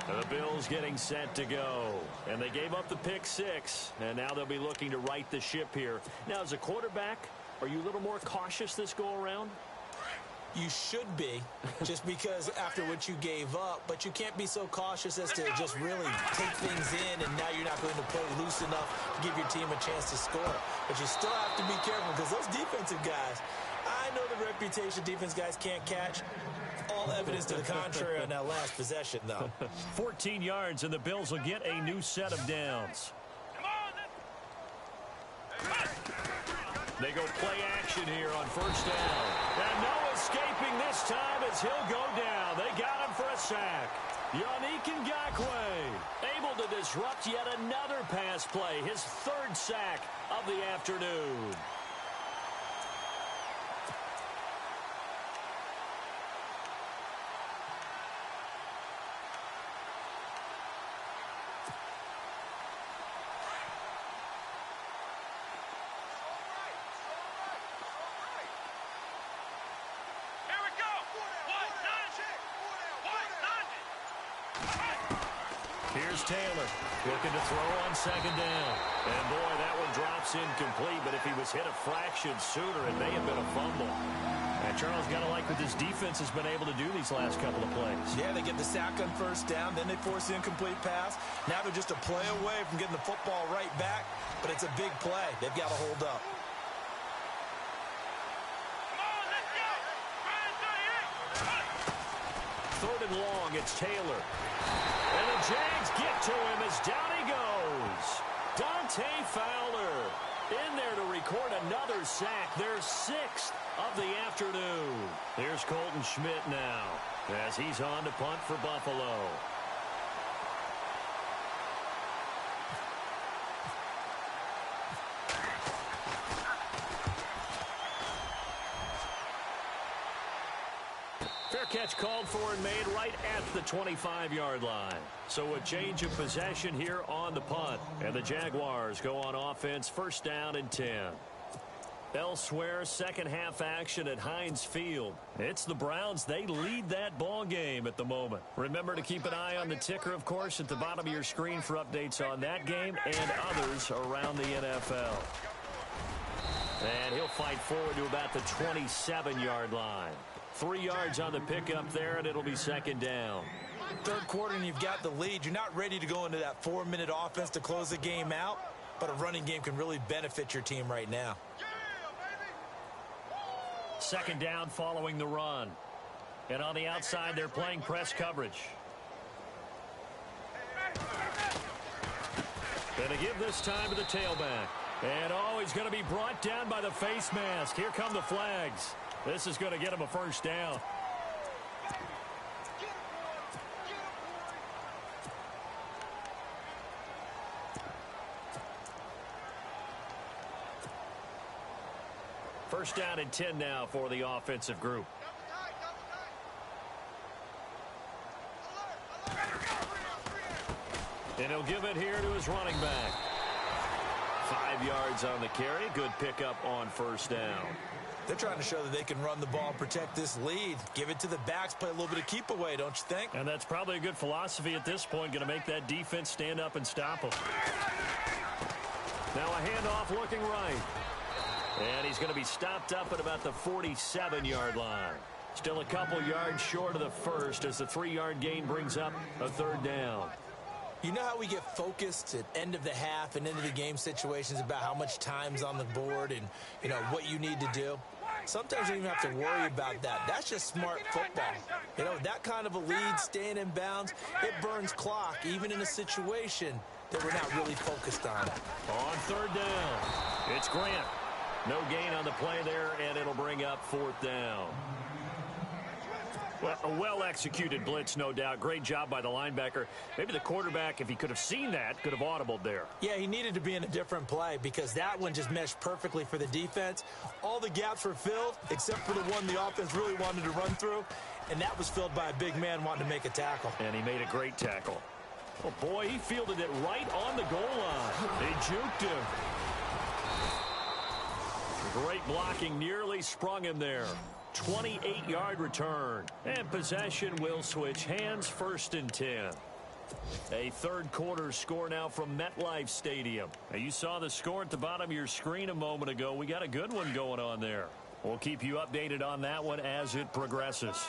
The Bills getting set to go. And they gave up the pick six. And now they'll be looking to right the ship here. Now, as a quarterback, are you a little more cautious this go-around? You should be, just because after what you gave up. But you can't be so cautious as to just really take things in, and now you're not going to play loose enough to give your team a chance to score. But you still have to be careful because those defensive guys, I know the reputation defense guys can't catch. All evidence to the contrary on that last possession, though. 14 yards, and the Bills will get a new set of downs. They go play action here on first down. And no escaping this time as he'll go down. They got him for a sack. Yannick Ngakoue able to disrupt yet another pass play. His third sack of the afternoon. Here's Taylor looking to throw on second down. And, boy, that one drops incomplete. But if he was hit a fraction sooner, it may have been a fumble. And Charles, got to like what this defense has been able to do these last couple of plays. Yeah, they get the sack on first down. Then they force the incomplete pass. Now they're just a play away from getting the football right back. But it's a big play. They've got to hold up. Third and long, it's Taylor. And the Jags get to him as down he goes. Dante Fowler in there to record another sack, their sixth of the afternoon. Here's Colton Schmidt now as he's on to punt for Buffalo. Fair catch called for and made right at the 25-yard line. So a change of possession here on the punt. And the Jaguars go on offense, first down and 10. Elsewhere, second half action at Heinz Field. It's the Browns. They lead that ball game at the moment. Remember to keep an eye on the ticker, of course, at the bottom of your screen for updates on that game and others around the NFL. And he'll fight forward to about the 27-yard line. 3 yards on the pickup there, and it'll be second down. Third quarter, and you've got the lead. You're not ready to go into that 4-minute offense to close the game out, but a running game can really benefit your team right now. Second down following the run. And on the outside, they're playing press coverage. And to give this time to the tailback. And, oh, he's going to be brought down by the face mask. Here come the flags. This is going to get him a first down. First down and 10 now for the offensive group. And he'll give it here to his running back. 5 yards on the carry. Good pickup on first down. They're trying to show that they can run the ball and protect this lead. Give it to the backs, play a little bit of keep away, don't you think? And that's probably a good philosophy at this point. Going to make that defense stand up and stop them. Now a handoff looking right. And he's going to be stopped up at about the 47-yard line. Still a couple yards short of the first as the 3-yard gain brings up a third down. You know how we get focused at end of the half and into the game situations about how much time's on the board and, you know, what you need to do? Sometimes you don't even have to worry about that. That's just smart football. You know, that kind of a lead, staying in bounds, it burns clock, even in a situation that we're not really focused on. On third down, it's Grant. No gain on the play there, and it'll bring up fourth down. Well, a well-executed blitz, no doubt. Great job by the linebacker. Maybe the quarterback, if he could have seen that, could have audibled there. Yeah, he needed to be in a different play because that one just meshed perfectly for the defense. All the gaps were filled except for the one the offense really wanted to run through, and that was filled by a big man wanting to make a tackle. And he made a great tackle. Oh, boy, he fielded it right on the goal line. They juked him. Great blocking, nearly sprung him there. 28-yard return. And possession will switch hands, 1st and 10. A third quarter score now from MetLife Stadium. Now, you saw the score at the bottom of your screen a moment ago. We got a good one going on there. We'll keep you updated on that one as it progresses.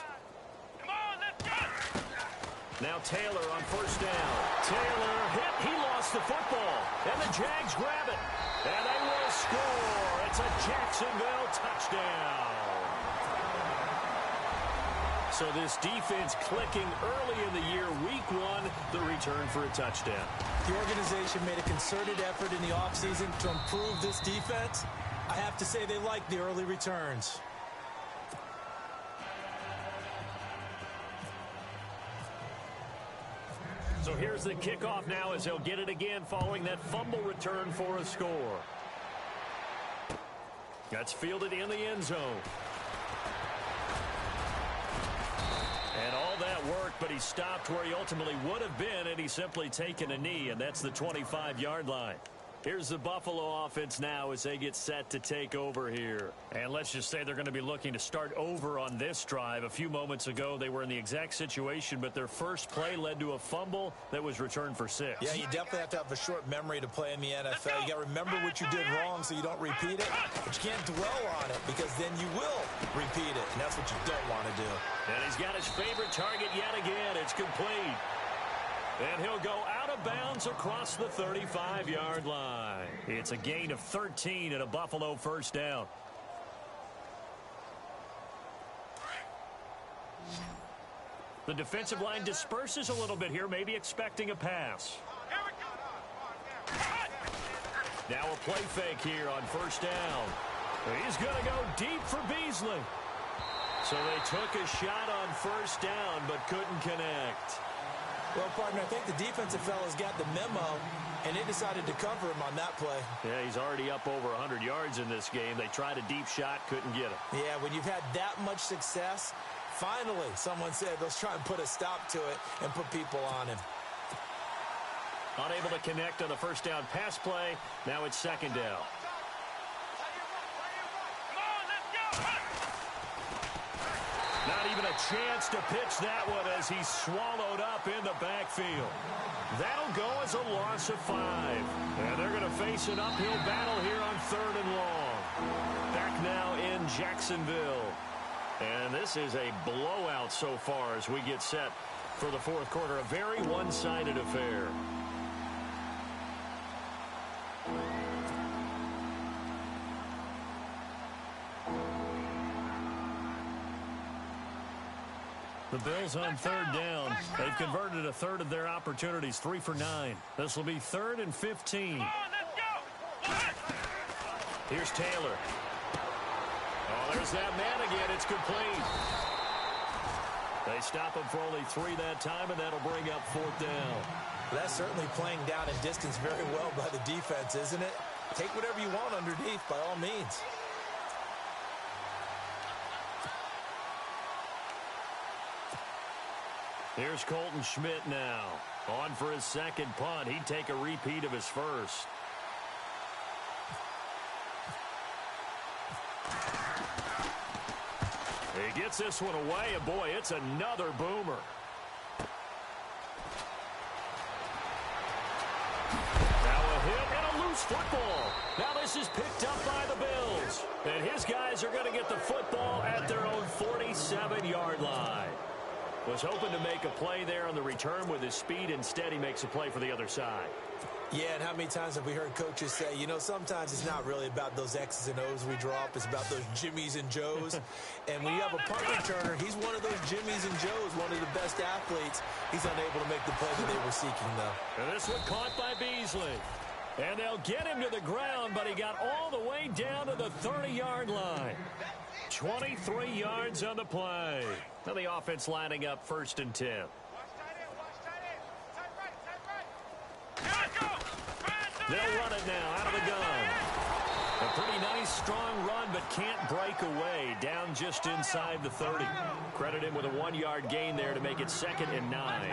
Come on, let's go! Now Taylor on first down. Taylor hit. He lost the football. And the Jags grab it. And they will score. It's a Jacksonville touchdown. So this defense clicking early in the year, week 1, the return for a touchdown. The organization made a concerted effort in the offseason to improve this defense. I have to say they like the early returns. So here's the kickoff now as they'll get it again following that fumble return for a score. That's fielded in the end zone. And all that work, but he stopped where he ultimately would have been, and he's simply taken a knee, and that's the 25-yard line. Here's the Buffalo offense now as they get set to take over here. And let's just say they're going to be looking to start over on this drive. A few moments ago, they were in the exact situation, but their first play led to a fumble that was returned for 6. Yeah, you definitely have to have a short memory to play in the NFL. You got to remember what you did wrong so you don't repeat it. But you can't dwell on it because then you will repeat it, and that's what you don't want to do. And he's got his favorite target yet again. It's complete. And he'll go out of bounds across the 35-yard line. It's a gain of 13 and a Buffalo first down. The defensive line disperses a little bit here, maybe expecting a pass. Now a play fake here on first down. He's going to go deep for Beasley. So they took a shot on first down but couldn't connect. Well, partner, I think the defensive fellas got the memo, and they decided to cover him on that play. Yeah, he's already up over 100 yards in this game. They tried a deep shot, couldn't get it. Yeah, when you've had that much success, finally, someone said, let's try and put a stop to it and put people on him. Unable to connect on the first down pass play. Now it's second down. Not even a chance to pitch that one as he's swallowed up in the backfield. That'll go as a loss of 5. And they're going to face an uphill battle here on 3rd and long. Back now in Jacksonville. And this is a blowout so far as we get set for the 4th quarter. A very one-sided affair. The Bills on 3rd down. They've converted a third of their opportunities, 3 for 9. This will be 3rd and 15. Here's Taylor. Oh, there's that man again. It's complete. They stop him for only 3 that time, and that'll bring up 4th down. Well, that's certainly playing down in distance very well by the defense, isn't it? Take whatever you want underneath by all means. Here's Colton Schmidt now. On for his second punt. He'd take a repeat of his first. He gets this one away, and boy, it's another boomer. Now a hit and a loose football. Now this is picked up by the Bills. And his guys are going to get the football at their own 47-yard line. Was hoping to make a play there on the return with his speed. Instead, he makes a play for the other side. Yeah, and how many times have we heard coaches say, you know, sometimes it's not really about those X's and O's we draw up. It's about those Jimmies and Joes. And when you have a punt returner, he's one of those Jimmies and Joes, one of the best athletes. He's unable to make the play that they were seeking, though. And this one caught by Beasley. And they'll get him to the ground, but he got all the way down to the 30-yard line. 23 yards on the play. Now the offense lining up 1st and 10. They'll run it now out of the gun. A pretty nice, strong run, but can't break away. Down just inside the 30. Credit him with a 1-yard gain there to make it 2nd and 9.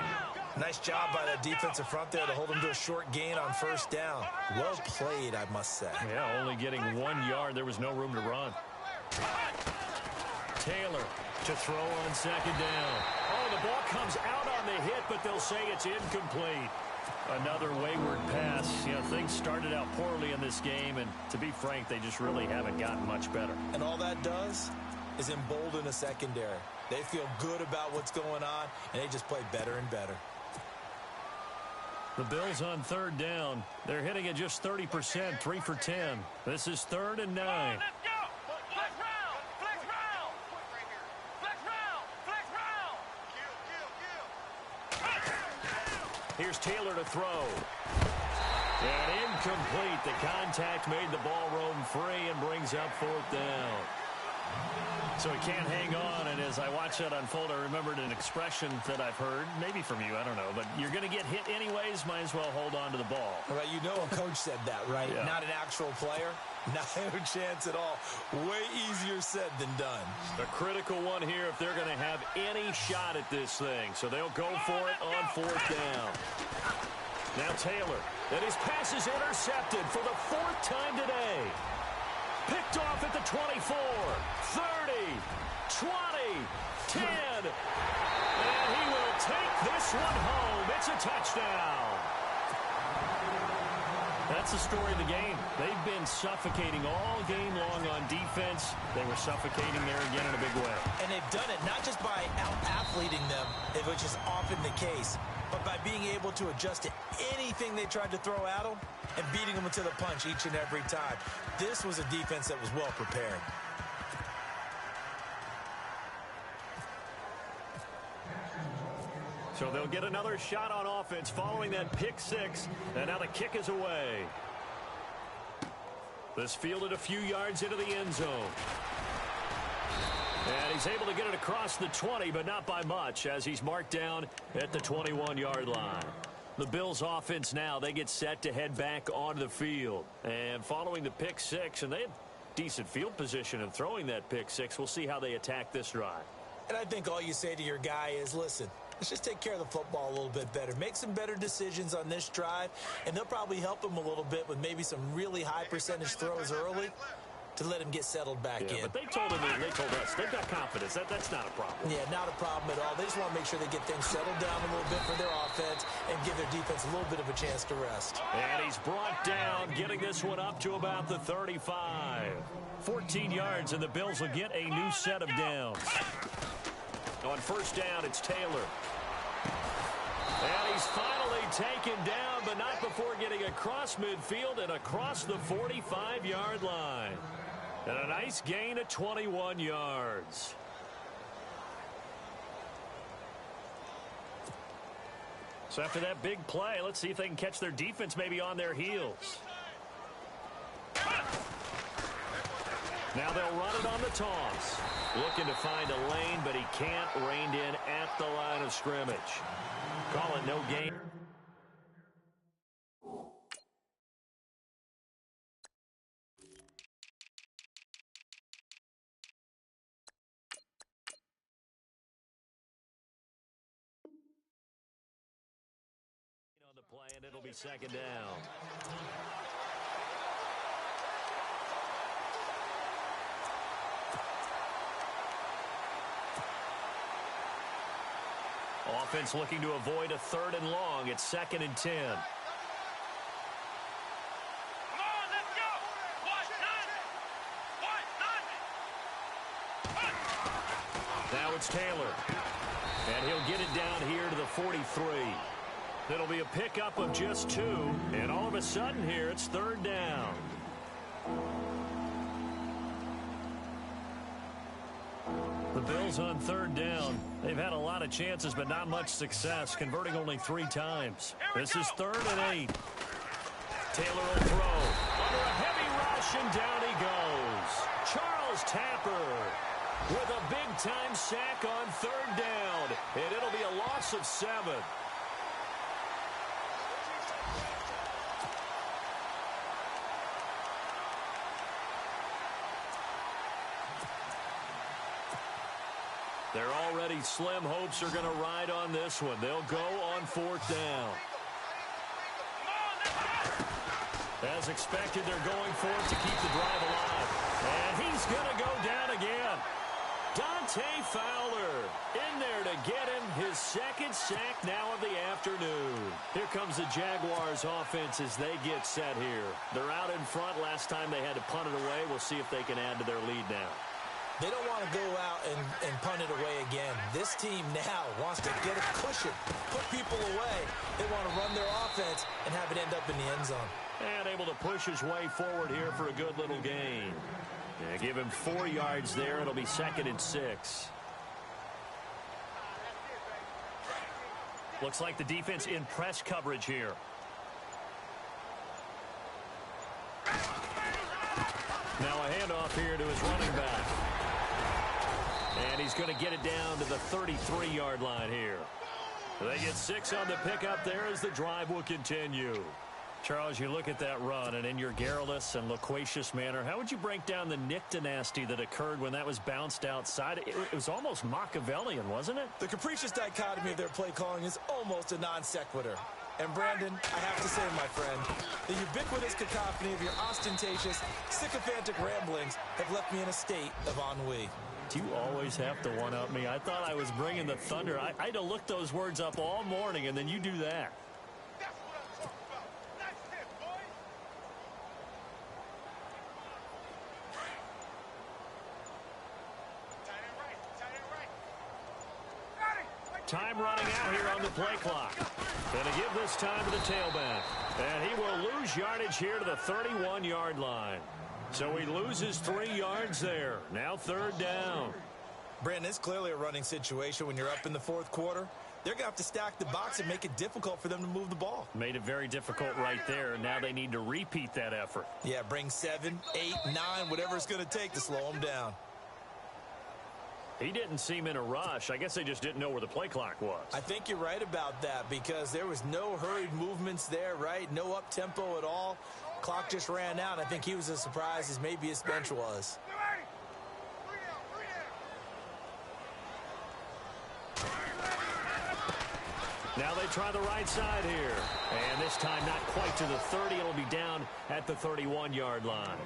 Nice job by that defensive front there to hold him to a short gain on 1st down. Well played, I must say. Yeah, only getting 1 yard. There was no room to run. Taylor to throw on 2nd down. Oh, the ball comes out on the hit, but they'll say it's incomplete. Another wayward pass. You know, things started out poorly in this game, and to be frank, they just really haven't gotten much better. And all that does is embolden a secondary. They feel good about what's going on, and they just play better and better. The Bills on 3rd down. They're hitting at just 30%, 3 for 10. This is 3rd and 9. Here's Taylor to throw. And incomplete. The contact made the ball roam free and brings up 4th down. So he can't hang on, and as I watch that unfold, I remembered an expression that I've heard, maybe from you, I don't know, but you're going to get hit anyways, might as well hold on to the ball. Right, you know a coach said that, right? Yeah. Not an actual player. No chance at all. Way easier said than done. A critical one here if they're going to have any shot at this thing. So they'll go for it on 4th down. Now Taylor, and his pass is intercepted for the 4th time today. Picked off at the 24, 30, 20, 10. And he will take this one home. It's a touchdown. That's the story of the game. They've been suffocating all game long on defense. They were suffocating there again in a big way. And they've done it not just by out-athleting them, which is often the case, but by being able to adjust to anything they tried to throw at them and beating them to the punch each and every time. This was a defense that was well prepared. So they'll get another shot on offense following that pick 6. And now the kick is away. This fielded a few yards into the end zone. And he's able to get it across the 20, but not by much, as he's marked down at the 21-yard line. The Bills offense now, they get set to head back onto the field. And following the pick 6, and they had decent field position in throwing that pick 6, we'll see how they attack this drive. And I think all you say to your guy is, listen, let's just take care of the football a little bit better. Make some better decisions on this drive, and they'll probably help him a little bit with maybe some really high percentage throws early to let him get settled back in. But they told him, they told us, they've got confidence. That's not a problem. Yeah, not a problem at all. They just want to make sure they get things settled down a little bit for their offense and give their defense a little bit of a chance to rest. And he's brought down, getting this one up to about the 35. 14 yards, and the Bills will get a new set of downs. On 1st down, it's Taylor. And he's finally taken down, but not before getting across midfield and across the 45-yard line. And a nice gain of 21 yards. So after that big play, let's see if they can catch their defense maybe on their heels. Now they'll run it on the toss. Looking to find a lane, but he can't. Reined in at the line of scrimmage. Call it no gain. On the play, and it'll be 2nd down. Offense looking to avoid a 3rd and long. It's 2nd and 10. it's Taylor. And he'll get it down here to the 43. It'll be a pickup of just 2. And all of a sudden here, it's 3rd down. The Bills on 3rd down. They've had a lot of chances, but not much success, converting only 3 times. This is 3rd and 8. Taylor will throw. Under a heavy rush, and down he goes. Charles Tapper with a big-time sack on 3rd down. And it'll be a loss of 7. Their already slim hopes are going to ride on this one. They'll go on 4th down. As expected, they're going for it to keep the drive alive. And he's going to go down again. Dante Fowler in there to get him his 2nd sack now of the afternoon. Here comes the Jaguars offense as they get set here. They're out in front. Last time they had to punt it away. We'll see if they can add to their lead now. They don't want to go out and punt it away again. This team now wants to get a cushion, put people away. They want to run their offense and have it end up in the end zone. And able to push his way forward here for a good little gain. Yeah, give him 4 yards there. It'll be 2nd and 6. Looks like the defense in press coverage here. Now a handoff here to his running back. And he's going to get it down to the 33-yard line here. They get 6 on the pickup there as the drive will continue. Charles, you look at that run, and in your garrulous and loquacious manner, how would you break down the Nick dynasty that occurred when that was bounced outside? It was almost Machiavellian, wasn't it? The capricious dichotomy of their play calling is almost a non sequitur. And Brandon, I have to say, my friend, the ubiquitous cacophony of your ostentatious, sycophantic ramblings have left me in a state of ennui. Do you always have to one-up me? I thought I was bringing the thunder. I had to look those words up all morning, and then you do that. Time running out here on the play clock. Going to give this time to the tailback. And he will lose yardage here to the 31-yard line. So he loses 3 yards there. Now 3rd down. Brandon, it's clearly a running situation when you're up in the 4th quarter. They're going to have to stack the box and make it difficult for them to move the ball. Made it very difficult right there. Now they need to repeat that effort. Yeah, bring 7, 8, 9, whatever it's going to take to slow them down. He didn't seem in a rush. I guess they just didn't know where the play clock was. I think you're right about that because there was no hurried movements there, right? No up-tempo at all. Clock just ran out. I think he was as surprised as maybe his bench was. Now they try the right side here. And this time not quite to the 30. It'll be down at the 31-yard line.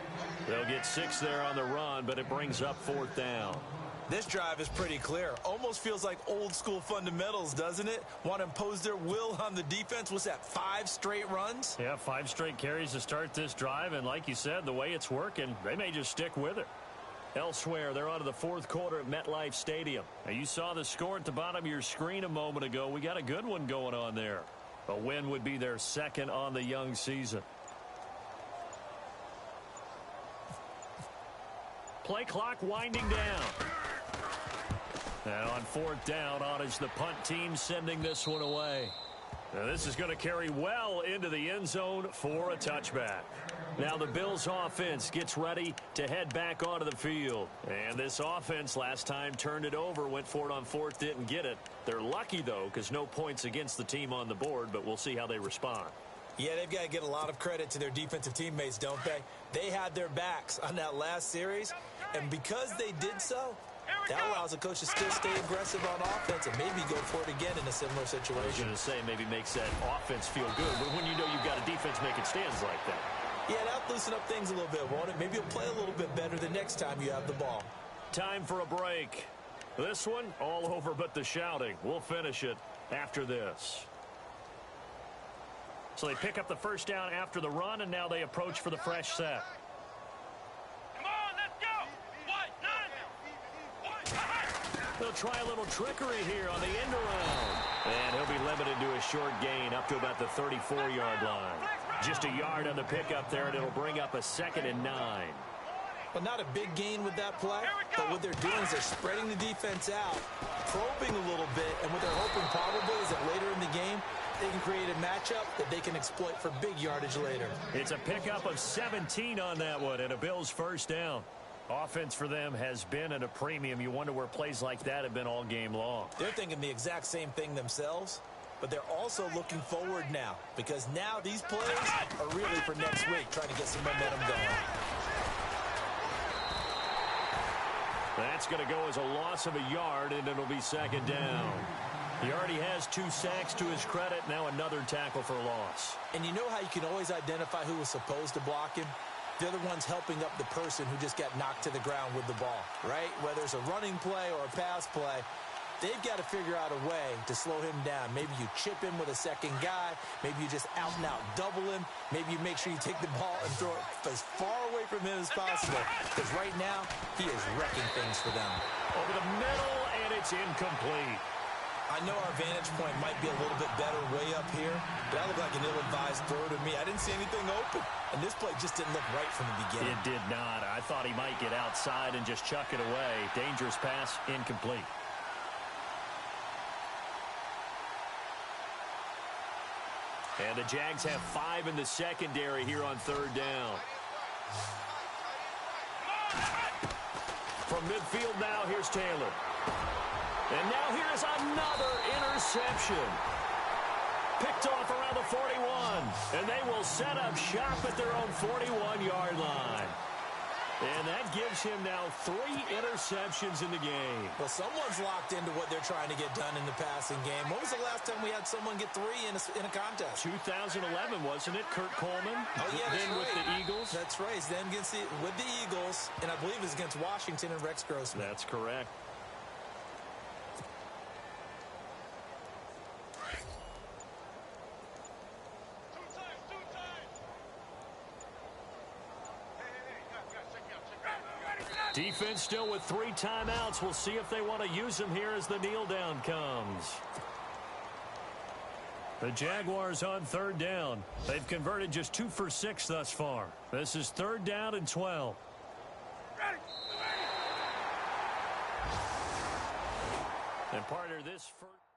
They'll get 6 there on the run, but it brings up 4th down. This drive is pretty clear. Almost feels like old school fundamentals, doesn't it? Want to impose their will on the defense. What's that, 5 straight runs? Yeah, 5 straight carries to start this drive. And like you said, the way it's working, they may just stick with it. Elsewhere, they're on to the 4th quarter at MetLife Stadium. Now, you saw the score at the bottom of your screen a moment ago. We got a good one going on there. A win would be their 2nd on the young season. Play clock winding down. And on 4th down, on is the punt team sending this one away. Now this is going to carry well into the end zone for a touchback. Now the Bills offense gets ready to head back onto the field. And this offense last time turned it over, went for it on 4th, didn't get it. They're lucky, though, because no points against the team on the board, but we'll see how they respond. Yeah, they've got to get a lot of credit to their defensive teammates, don't they? They had their backs on that last series, and because they did so, that allows a coach to still stay aggressive on offense and maybe go for it again in a similar situation. I was going to say maybe makes that offense feel good, but when you know you've got a defense making stands like that. Yeah, that'll loosen up things a little bit, won't it? Maybe you'll play a little bit better the next time you have the ball. Time for a break. This one, all over but the shouting. We'll finish it after this. So they pick up the 1st down after the run, and now they approach for the fresh set. Come on, let's go. 1, 9. The They'll try a little trickery here on the end around. And he'll be limited to a short gain up to about the 34-yard line. Just a yard on the pickup there, and it'll bring up a 2nd and 9. Well, not a big gain with that play, but what they're doing is they're spreading the defense out, probing a little bit, and what they're hoping probably is that later in the game, they can create a matchup that they can exploit for big yardage later. It's a pickup of 17 on that one, and a Bills first down. Offense for them has been at a premium. You wonder where plays like that have been all game long. They're thinking the exact same thing themselves, but they're also looking forward now, because now these plays are really for next week, trying to get some momentum going. That's going to go as a loss of a yard, and it'll be 2nd down. He already has 2 sacks to his credit. Now another tackle for a loss. And you know how you can always identify who was supposed to block him? They're the ones helping up the person who just got knocked to the ground with the ball, right? Whether it's a running play or a pass play, they've got to figure out a way to slow him down. Maybe you chip him with a second guy. Maybe you just out-and-out double him. Maybe you make sure you take the ball and throw it as far away from him as possible. Because right now, he is wrecking things for them. Over the middle, and it's incomplete. I know our vantage point might be a little bit better way up here, but that looked like an ill-advised throw to me. I didn't see anything open, and this play just didn't look right from the beginning. It did not. I thought he might get outside and just chuck it away. Dangerous pass, incomplete. And the Jags have 5 in the secondary here on 3rd down. From midfield now, here's Taylor. And now here's another interception. Picked off around the 41. And they will set up shop at their own 41-yard line. And that gives him now 3 interceptions in the game. Well, someone's locked into what they're trying to get done in the passing game. When was the last time we had someone get 3 in a contest? 2011, wasn't it? Kurt Coleman? Oh, yeah, that's then right. With the Eagles? That's right. Then with the Eagles, and I believe it was against Washington and Rex Grossman. That's correct. Defense still with 3 timeouts. We'll see if they want to use them here as the kneel down comes. The Jaguars on 3rd down. They've converted just 2 for 6 thus far. This is 3rd down and 12. And partner, this first